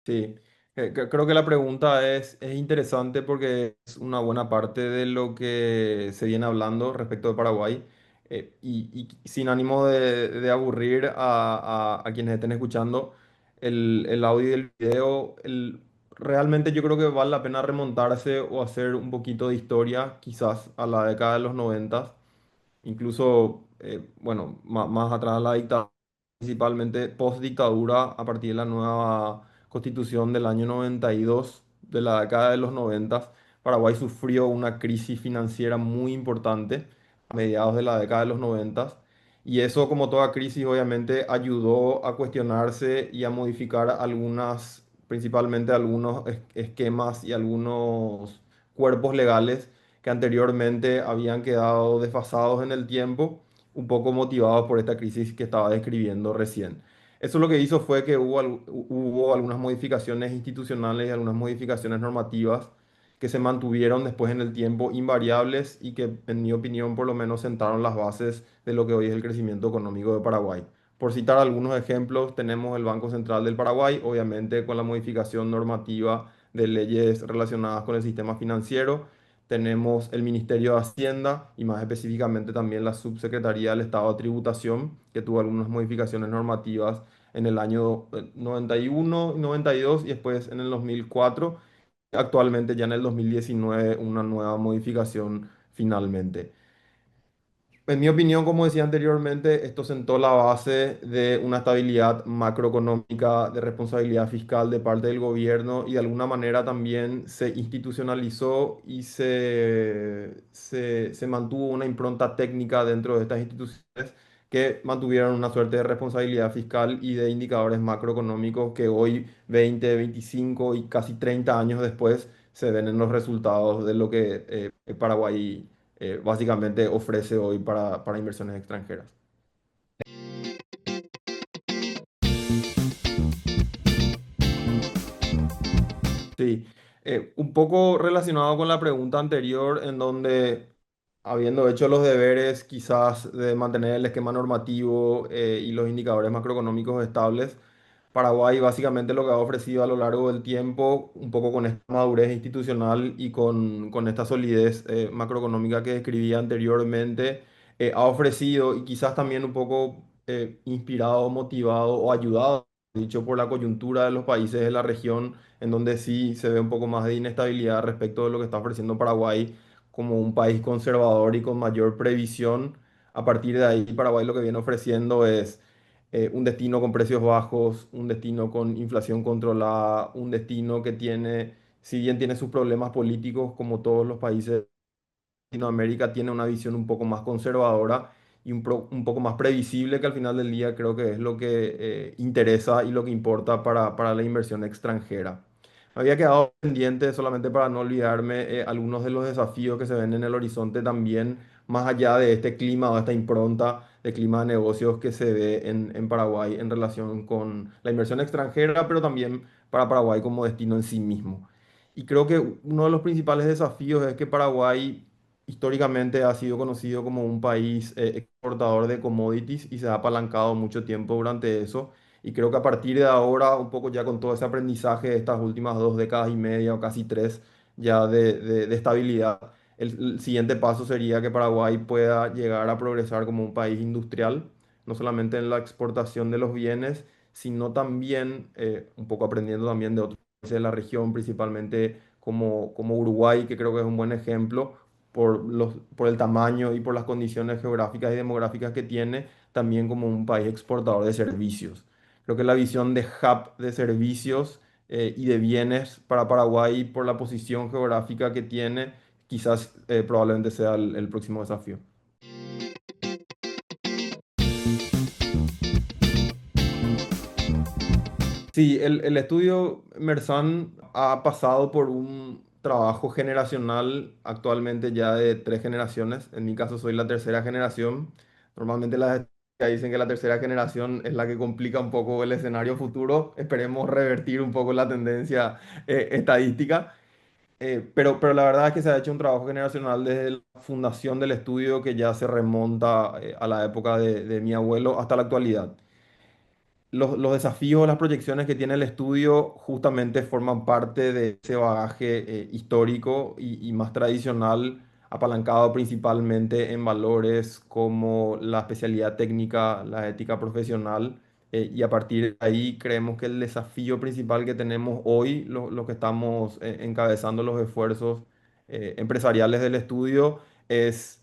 Sí, creo que la pregunta es interesante porque es una buena parte de lo que se viene hablando respecto de Paraguay. Y sin ánimo de aburrir a quienes estén escuchando el audio y el video, realmente yo creo que vale la pena remontarse o hacer un poquito de historia, quizás a la década de los 90, incluso, bueno, más atrás la dictadura, principalmente post-dictadura, a partir de la nueva constitución del año 92, de la década de los 90, Paraguay sufrió una crisis financiera muy importante a mediados de la década de los 90. Y eso, como toda crisis, obviamente ayudó a cuestionarse y a modificar algunas, principalmente algunos esquemas y algunos cuerpos legales que anteriormente habían quedado desfasados en el tiempo, un poco motivados por esta crisis que estaba describiendo recién. Eso lo que hizo fue que hubo algunas modificaciones institucionales y algunas modificaciones normativas que se mantuvieron después en el tiempo invariables y que, en mi opinión, por lo menos sentaron las bases de lo que hoy es el crecimiento económico de Paraguay. Por citar algunos ejemplos, tenemos el Banco Central del Paraguay, obviamente con la modificación normativa de leyes relacionadas con el sistema financiero. Tenemos el Ministerio de Hacienda y más específicamente también la Subsecretaría del Estado de Tributación, que tuvo algunas modificaciones normativas en el año 91 y 92 y después en el 2004. Actualmente ya en el 2019 una nueva modificación finalmente. En mi opinión, como decía anteriormente, esto sentó la base de una estabilidad macroeconómica, de responsabilidad fiscal de parte del gobierno y de alguna manera también se institucionalizó y se mantuvo una impronta técnica dentro de estas instituciones que mantuvieron una suerte de responsabilidad fiscal y de indicadores macroeconómicos que hoy, 20, 25 y casi 30 años después, se ven en los resultados de lo que Paraguay básicamente ofrece hoy para inversiones extranjeras. Sí, un poco relacionado con la pregunta anterior, en donde, habiendo hecho los deberes quizás de mantener el esquema normativo y los indicadores macroeconómicos estables, Paraguay básicamente lo que ha ofrecido a lo largo del tiempo, un poco con esta madurez institucional y con esta solidez macroeconómica que describía anteriormente, ha ofrecido y quizás también un poco inspirado, motivado o ayudado, dicho, por la coyuntura de los países de la región, en donde sí se ve un poco más de inestabilidad respecto de lo que está ofreciendo Paraguay como un país conservador y con mayor previsión. A partir de ahí, Paraguay lo que viene ofreciendo es un destino con precios bajos, un destino con inflación controlada, un destino que tiene, si bien tiene sus problemas políticos, como todos los países Latinoamérica, tiene una visión un poco más conservadora y un poco más previsible, que al final del día creo que es lo que interesa y lo que importa para la inversión extranjera. Me había quedado pendiente, solamente para no olvidarme, algunos de los desafíos que se ven en el horizonte también, más allá de este clima o esta impronta de clima de negocios que se ve en Paraguay en relación con la inversión extranjera, pero también para Paraguay como destino en sí mismo. Y creo que uno de los principales desafíos es que Paraguay históricamente ha sido conocido como un país exportador de commodities y se ha apalancado mucho tiempo durante eso. Y creo que a partir de ahora, un poco ya con todo ese aprendizaje de estas últimas 2 décadas y media o casi tres ya de estabilidad, el siguiente paso sería que Paraguay pueda llegar a progresar como un país industrial, no solamente en la exportación de los bienes, sino también un poco aprendiendo también de otros países de la región, principalmente como Uruguay, que creo que es un buen ejemplo por el tamaño y por las condiciones geográficas y demográficas que tiene, también como un país exportador de servicios. Creo que la visión de hub de servicios y de bienes para Paraguay, por la posición geográfica que tiene, quizás probablemente sea el próximo desafío. Sí, el estudio Mersan ha pasado por un trabajo generacional actualmente ya de 3 generaciones. En mi caso soy la tercera generación. Normalmente las estadísticas dicen que la tercera generación es la que complica un poco el escenario futuro. Esperemos revertir un poco la tendencia estadística. Pero la verdad es que se ha hecho un trabajo generacional desde la fundación del estudio que ya se remonta a la época de mi abuelo hasta la actualidad. los desafíos, las proyecciones que tiene el estudio justamente forman parte de ese bagaje histórico y más tradicional, apalancado principalmente en valores como la especialidad técnica, la ética profesional, y a partir de ahí creemos que el desafío principal que tenemos hoy, lo que estamos encabezando los esfuerzos empresariales del estudio, es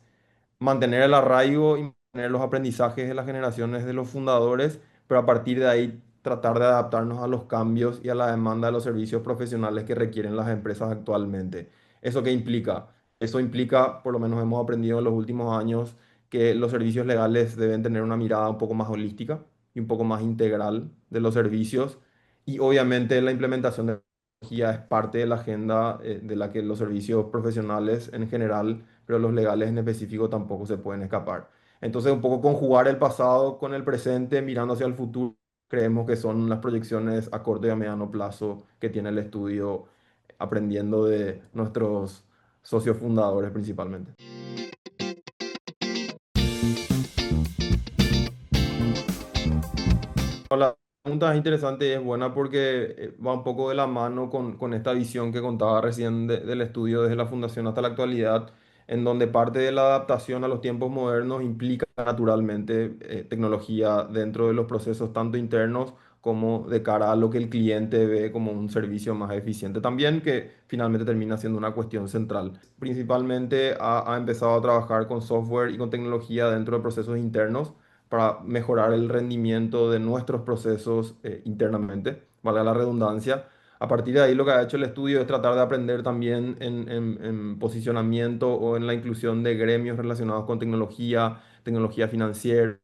mantener el arraigo y mantener los aprendizajes de las generaciones de los fundadores, pero a partir de ahí tratar de adaptarnos a los cambios y a la demanda de los servicios profesionales que requieren las empresas actualmente. ¿Eso qué implica? Eso implica, por lo menos hemos aprendido en los últimos años, que los servicios legales deben tener una mirada un poco más holística y un poco más integral de los servicios. Y obviamente la implementación de tecnología es parte de la agenda de la que los servicios profesionales en general, pero los legales en específico tampoco se pueden escapar. Entonces, un poco conjugar el pasado con el presente, mirando hacia el futuro, creemos que son las proyecciones a corto y a mediano plazo que tiene el estudio, aprendiendo de nuestros socios fundadores principalmente. La pregunta es interesante y es buena porque va un poco de la mano con esta visión que contaba recién del estudio desde la fundación hasta la actualidad, en donde parte de la adaptación a los tiempos modernos implica naturalmente tecnología dentro de los procesos tanto internos como de cara a lo que el cliente ve como un servicio más eficiente también, que finalmente termina siendo una cuestión central. Principalmente ha empezado a trabajar con software y con tecnología dentro de procesos internos para mejorar el rendimiento de nuestros procesos internamente, valga la redundancia. A partir de ahí lo que ha hecho el estudio es tratar de aprender también en posicionamiento o en la inclusión de gremios relacionados con tecnología, tecnología financiera.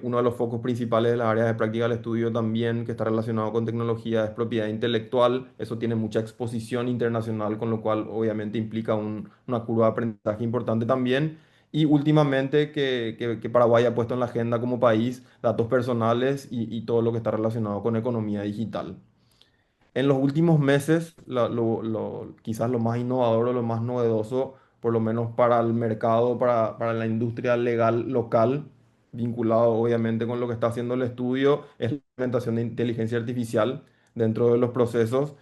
Uno de los focos principales de las áreas de práctica del estudio también que está relacionado con tecnología es propiedad intelectual. Eso tiene mucha exposición internacional, con lo cual obviamente implica una curva de aprendizaje importante también. Y últimamente que Paraguay ha puesto en la agenda como país datos personales y todo lo que está relacionado con economía digital. En los últimos meses, quizás lo más innovador o lo más novedoso, por lo menos para el mercado, para la industria legal local, vinculado obviamente con lo que está haciendo el estudio, es la implementación de inteligencia artificial dentro de los procesos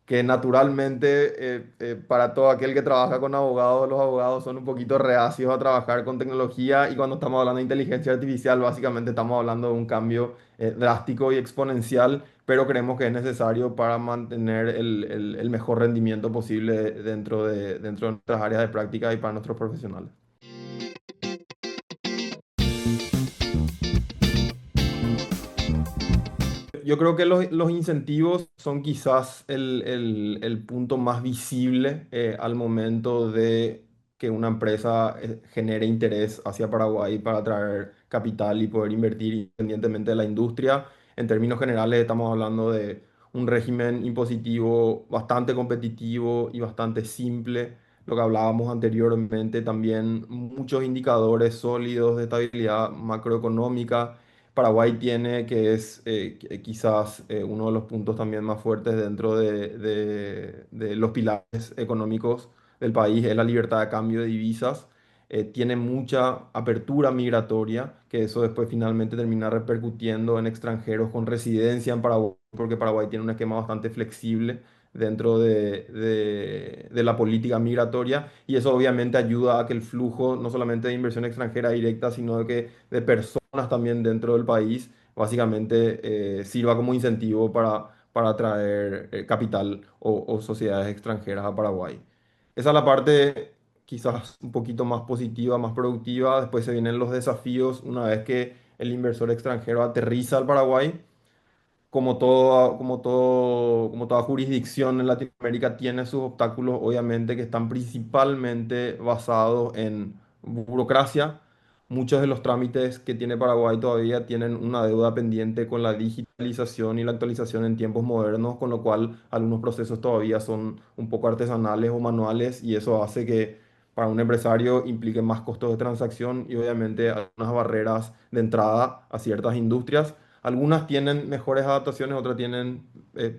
que naturalmente para todo aquel que trabaja con abogados, los abogados son un poquito reacios a trabajar con tecnología y cuando estamos hablando de inteligencia artificial, básicamente estamos hablando de un cambio drástico y exponencial, pero creemos que es necesario para mantener el mejor rendimiento posible dentro de nuestras áreas de práctica y para nuestros profesionales. Yo creo que los incentivos son quizás el punto más visible al momento de que una empresa genere interés hacia Paraguay para atraer capital y poder invertir independientemente de la industria. En términos generales estamos hablando de un régimen impositivo bastante competitivo y bastante simple. Lo que hablábamos anteriormente, también muchos indicadores sólidos de estabilidad macroeconómica. Paraguay tiene, que es quizás uno de los puntos también más fuertes dentro de los pilares económicos del país, es la libertad de cambio de divisas. Tiene mucha apertura migratoria, que eso después finalmente termina repercutiendo en extranjeros con residencia en Paraguay, porque Paraguay tiene un esquema bastante flexible dentro de la política migratoria y eso obviamente ayuda a que el flujo no solamente de inversión extranjera directa, sino de personas también dentro del país, básicamente sirva como incentivo para atraer capital o sociedades extranjeras a Paraguay. Esa es la parte quizás un poquito más positiva, más productiva. Después se vienen los desafíos una vez que el inversor extranjero aterriza al Paraguay como toda jurisdicción en Latinoamérica tiene sus obstáculos, obviamente, que están principalmente basados en burocracia. Muchos de los trámites que tiene Paraguay todavía tienen una deuda pendiente con la digitalización y la actualización en tiempos modernos, con lo cual algunos procesos todavía son un poco artesanales o manuales y eso hace que para un empresario implique más costos de transacción y obviamente algunas barreras de entrada a ciertas industrias. Algunas tienen mejores adaptaciones, otras tienen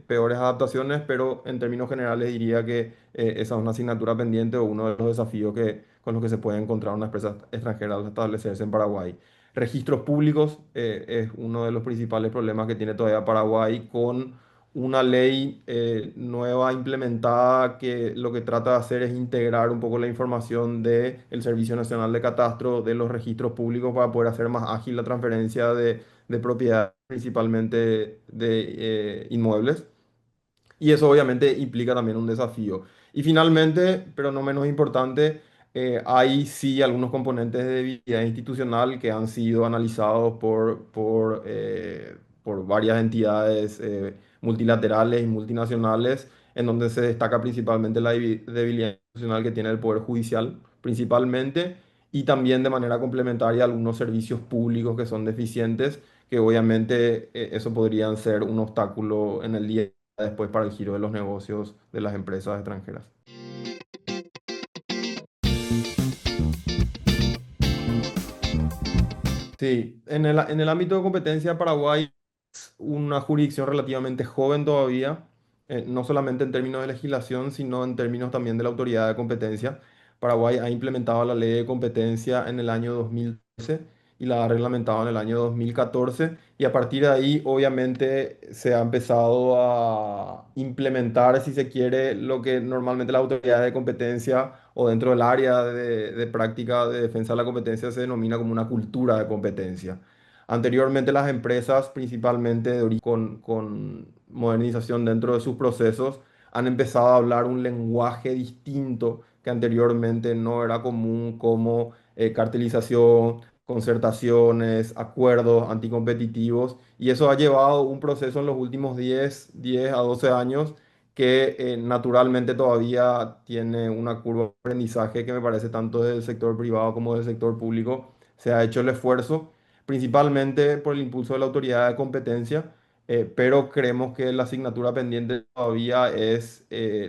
peores adaptaciones, pero en términos generales diría que esa es una asignatura pendiente o uno de los desafíos con los que se puede encontrar una empresa extranjera al establecerse en Paraguay. Registros públicos es uno de los principales problemas que tiene todavía Paraguay con una ley nueva implementada que lo que trata de hacer es integrar un poco la información del Servicio Nacional de Catastro, de los registros públicos para poder hacer más ágil la transferencia de propiedad, principalmente de inmuebles. Y eso obviamente implica también un desafío. Y finalmente, pero no menos importante, hay sí algunos componentes de debilidad institucional que han sido analizados por varias entidades multilaterales y multinacionales, en donde se destaca principalmente la debilidad institucional que tiene el Poder Judicial, principalmente, y también de manera complementaria algunos servicios públicos que son deficientes, que obviamente eso podrían ser un obstáculo en el día después para el giro de los negocios de las empresas extranjeras. Sí, en el ámbito de competencia, Paraguay es una jurisdicción relativamente joven todavía, no solamente en términos de legislación, sino en términos también de la autoridad de competencia. Paraguay ha implementado la ley de competencia en el año 2013 y la ha reglamentado en el año 2014 y a partir de ahí obviamente se ha empezado a implementar, si se quiere, lo que normalmente la autoridad de competencia o dentro del área de práctica de defensa de la competencia se denomina como una cultura de competencia. Anteriormente las empresas, principalmente de origen con modernización dentro de sus procesos, han empezado a hablar un lenguaje distinto que anteriormente no era común, como cartelización, concertaciones, acuerdos anticompetitivos, y eso ha llevado un proceso en los últimos 10 a 12 años que naturalmente todavía tiene una curva de aprendizaje que me parece tanto del sector privado como del sector público. Se ha hecho el esfuerzo, principalmente por el impulso de la autoridad de competencia, pero creemos que la asignatura pendiente todavía es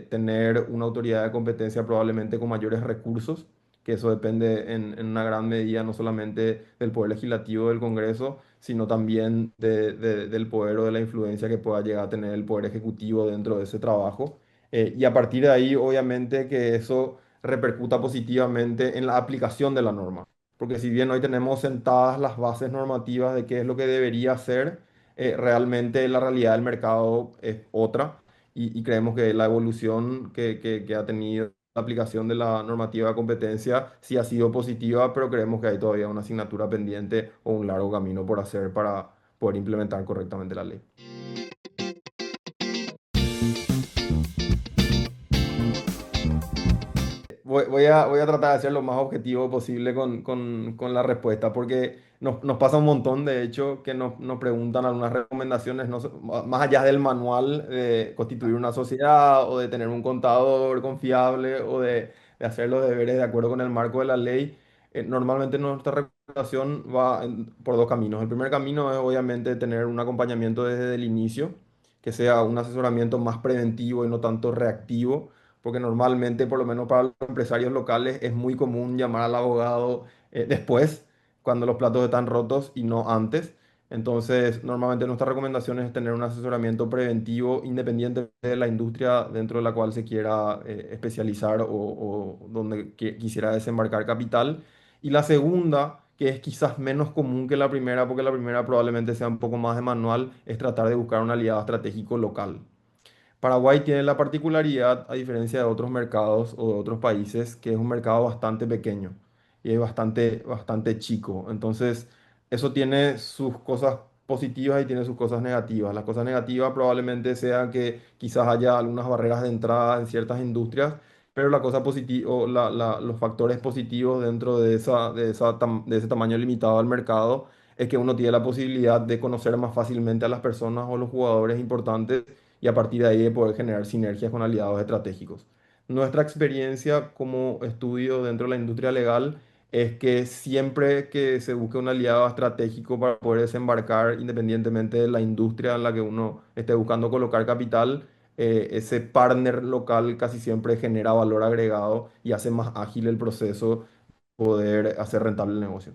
tener una autoridad de competencia probablemente con mayores recursos, que eso depende en una gran medida no solamente del poder legislativo del Congreso, sino también del poder o de la influencia que pueda llegar a tener el poder ejecutivo dentro de ese trabajo. Y a partir de ahí, obviamente, que eso repercuta positivamente en la aplicación de la norma. Porque si bien hoy tenemos sentadas las bases normativas de qué es lo que debería hacer, realmente la realidad del mercado es otra y creemos que la evolución que ha tenido la aplicación de la normativa de competencia sí ha sido positiva, pero creemos que hay todavía una asignatura pendiente o un largo camino por hacer para poder implementar correctamente la ley. Voy a tratar de ser lo más objetivo posible con la respuesta, porque nos pasa un montón, de hecho, que nos preguntan algunas recomendaciones, más allá del manual de constituir una sociedad o de tener un contador confiable o de hacer los deberes de acuerdo con el marco de la ley. Normalmente nuestra recomendación va por dos caminos. El primer camino es obviamente tener un acompañamiento desde el inicio, que sea un asesoramiento más preventivo y no tanto reactivo porque normalmente, por lo menos para los empresarios locales, es muy común llamar al abogado después, cuando los platos están rotos y no antes. Entonces, normalmente nuestra recomendación es tener un asesoramiento preventivo independiente de la industria dentro de la cual se quiera especializar o donde quisiera desembarcar capital. Y la segunda, que es quizás menos común que la primera, porque la primera probablemente sea un poco más de manual, es tratar de buscar un aliado estratégico local. Paraguay tiene la particularidad, a diferencia de otros mercados o de otros países, que es un mercado bastante pequeño y es bastante chico. Entonces, eso tiene sus cosas positivas y tiene sus cosas negativas. Las cosas negativas probablemente sean que quizás haya algunas barreras de entrada en ciertas industrias, pero la cosa positiva, los factores positivos dentro de ese tamaño limitado del mercado es que uno tiene la posibilidad de conocer más fácilmente a las personas o los jugadores importantes y a partir de ahí de poder generar sinergias con aliados estratégicos. Nuestra experiencia como estudio dentro de la industria legal es que siempre que se busque un aliado estratégico para poder desembarcar, independientemente de la industria en la que uno esté buscando colocar capital, ese partner local casi siempre genera valor agregado y hace más ágil el proceso poder hacer rentable el negocio.